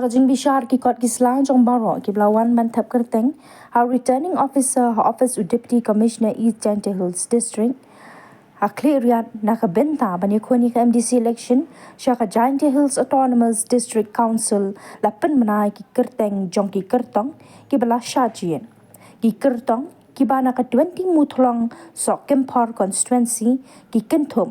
Nakajing bishar ki kot kislang Jong baro ki belawan bantap Kyrteng, our returning officer her office u deputy commissioner Ejhd Hills district. Clear nakabenta banyakoni ka MDC election syaka Ejhd Hills Autonomous District Council la Pynbna ki Kyrteng Jong ki Kyrtong ki bela syajien. Ki Kyrtong ki bana ka 20 muthlong sok Kempor Constituency ki kentum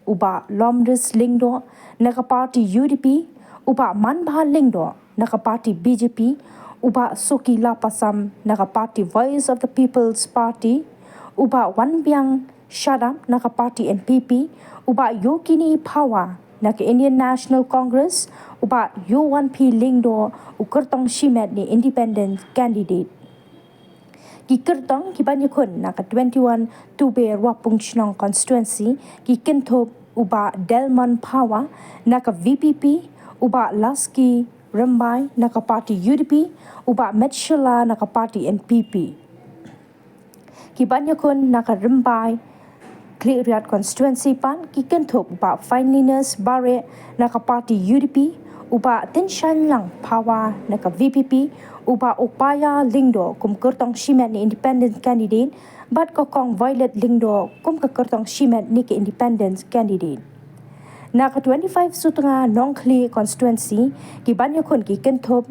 uba Lomris Lingdo naka party UDP uba Manbha Lingdo naka party BJP uba Suki Lapasam naka party Voice of the People's Party uba Wanbiang Shadam naka party NPP uba Yokini Power naka Indian National Congress uba U1P Lingdo u Kyrtong Shimet ni independent candidate. Ki Kyrtong ki banyakun naka 21 Tube Wapung Chnong Constituency ki Kentop uba Delmon Power naka VPP uba Laski Rembai naka party UDP uba Metshela naka party NPP. Ki banyakun naka Rembai Clear Constituency pan ki Kentop uba Finliness Bare naka party UDP uba Tinshan Lang Power naka VPP uba Upaya Lingdo kum Kyrtong Shimet ni independent candidate bat kokong Violet Lingdo kum ke Kyrtong Shimet ni ke independent candidate. Naka 25 sutunga Nongkli Constituency ki banyakun ki Kentop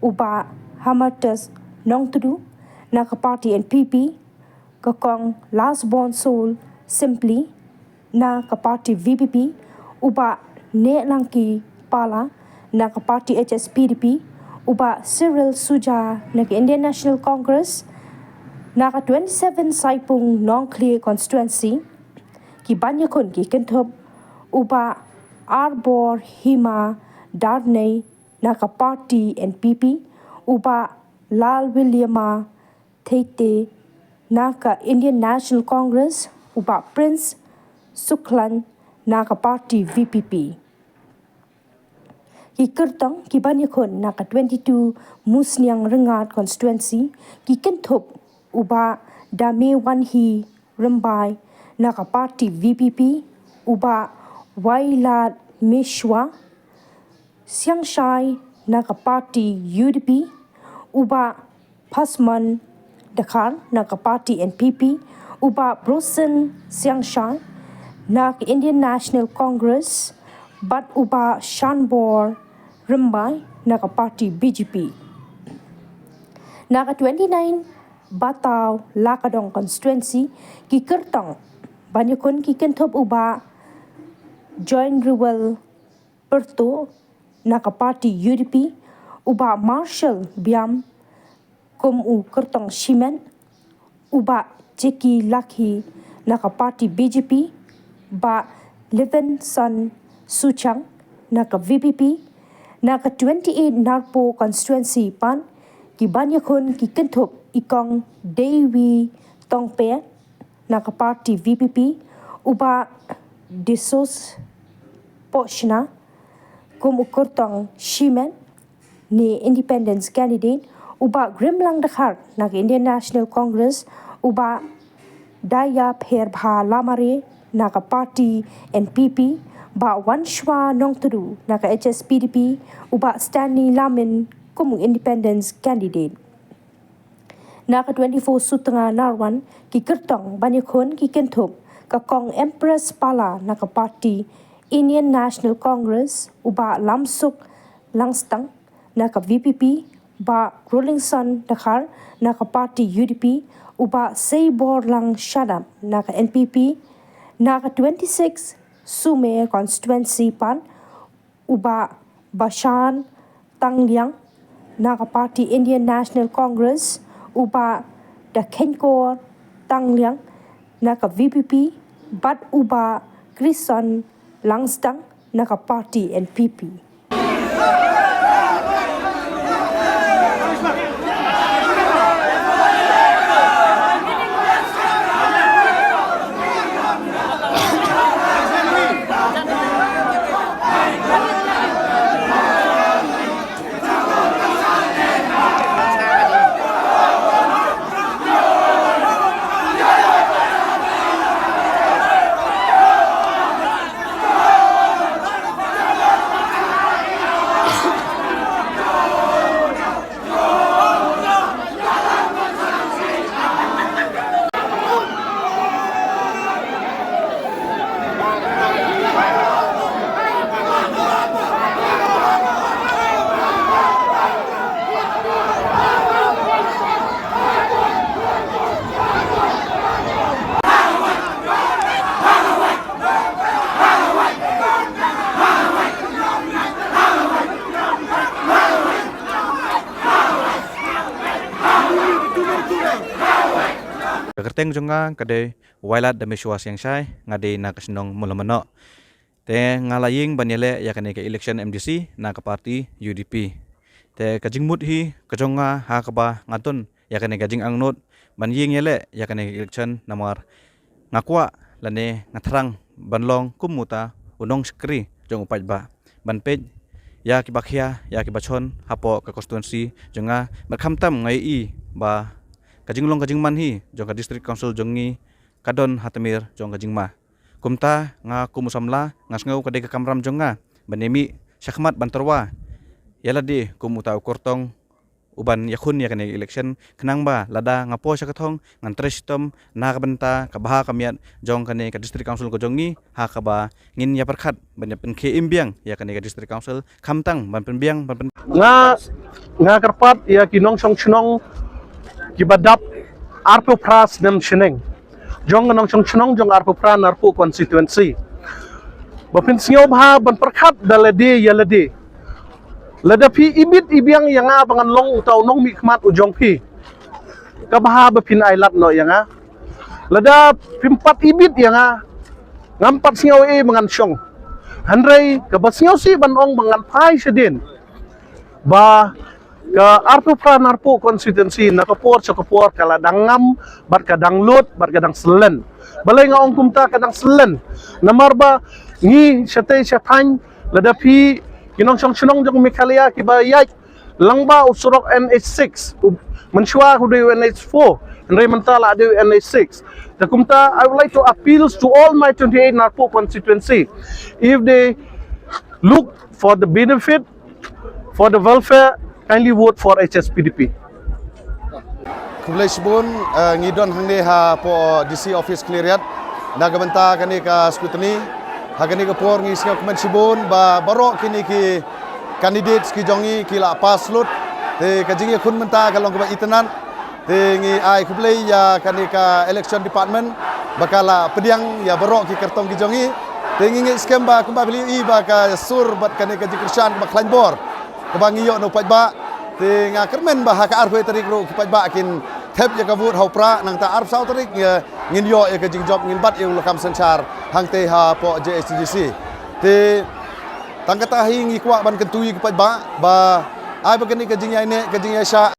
uba Hamartas Nongtudu naka party NPP kokong Last Born Soul Simply naka party VPP uba Ne Langki Pala naka party HSPDP uba Cyril Suja naka Indian National Congress naka 27 Saipung Nongkli Constituency ki banyakun ki Kentop uba Arbor Hima Darnay naka party NPP uba Lal Williama Theite naka Indian National Congress uba Prince Suklan naka party VPP. Ki Kyrtong ki banyakun naka 22 Musniang Rengat Constituency ki Kentop uba Dame Wanhi Rembai naka party VPP uba Wailat Mishwa Siangshai naka party UDP uba Pasman Dakar naka party NPP uba Brosen Siangshai naka Indian National Congress bat uba Shanbor Rembai naka party BJP. Naka 29 Batau Lakadong Constituency ki Kyrtong banyakun ki Kentop uba Joint Rural Perto naka party UDP uba Marshall Biam kum u Kyrtong Shimen uba Jeki Laki naka party BJP ba Livingston Suchang naka VPP naka 28 Narpo Constituency pan ki banyakun ki Kentop ikong Dewi Tongpe naka party VPP uba Desos Pochna kum Kyrtong Shimen ni independence candidate uba Grimlang Dakhar naka Indian National Congress uba Daya Pherbha Lamare naka party NPP ba Wanshwa Nongtudu naka HSPDP uba Stanley Lamin kum independence candidate. Naka 24 Sutunga Narwan ki Kyrtong banyakun ki Kentop kakong Empress Pala naka party Indian National Congress uba Lamsuk Langstang naka VPP ba Rolling Sun Dakhar naka party UDP uba Seibor Lang Shadam naka NPP naka 26 Sume Constituency pan uba Bashan Tangliang naka party Indian National Congress uba Dakenkor Tangliang naka VPP bat uba Krison Langstang naka party NPP. Kyrteng jonga kade wailat demi syua siang syai ngade na kasnong mulamano. Te ngalaying banyele yakane ke election MDC na ke parti UDP. Te kajing mut hi kajonga ha kaba ngatun yakane kajing angnut banying yele yakane election namar ngakwa lane ngatrang banlong kumuta unong skri jong upai ba banpej ya kibakhia ya kibachon hapo ke constituency jonga berkamtam ngai I ba kajing long kajing man hi jong ka district council jongi kadon hatamir jong kajing ma kumta nga kumusamla ngasngau kade ka kamram jonga banemi syakmat banterwa yala di kumuta Kyrtong uban yakun yakane election kenang ba lada ngapo syakatong ngantre sistem na kabenta kabaha kamiat jong kane ka district council ko jongi ha kaba ngin ya perkhat banyak penke imbiang yakane ka district council kamtang ban penbiang ban nga karpat ya kinong song chnong kibadap arpo pras nem cheneng jong nong song chnong jong arpo pran arpo constituency bapin singaw bha ban perkhat dalade yalade ladapi ibit ibiang yanga bangan long utaw nong mikmat ujong pi kabaha bapin ailat no yanga lada pimpat ibit yanga ngampat singaw mangan syong handrai kabasngaw si banong mangan pai sedin ba ka arpo pran arpo constituency nakapor sa kapor kala dangam bat kadang lut bat kadang selen balay nga ong kumta kadang selen namarba ngi syatay syatany ladapi kinong syong jong mikalia kiba yak langba usurok NH6 mensyua hudu NH4 ndray mentala adu NH6 takumta I would like to appeal to all my 28 narpo constituency if they look for the benefit for the welfare kindly vote for HSPDP. Kublai sibun ngidon hangde ha po DC office cleariat nagamenta kani ka scrutiny hagani ka por ngi singa komen sibun ba barok kini ki candidates ki jongi ki la paslut te kajingi kun menta kalong ka itanan te ngi ai kublai ya kani ka election department bakala pediang ya barok ki Kyrtong ki jongi te ngi scam ba kumba beli I ba ka sur bat kani ka jikrishan ba klanbor kabangi yo no pajba te nga kermen ba ha ka arfe tarik ro pajba kin thep ya ka vut haupra nang ta arf sau tarik ngin yo ya ka jing job ngin bat yung lakam sanchar hang te ha po JSTGC te tangkata hi ngi kwa ban kentui pajba ba ai ba kani ka jing ya ne ka jing ya sha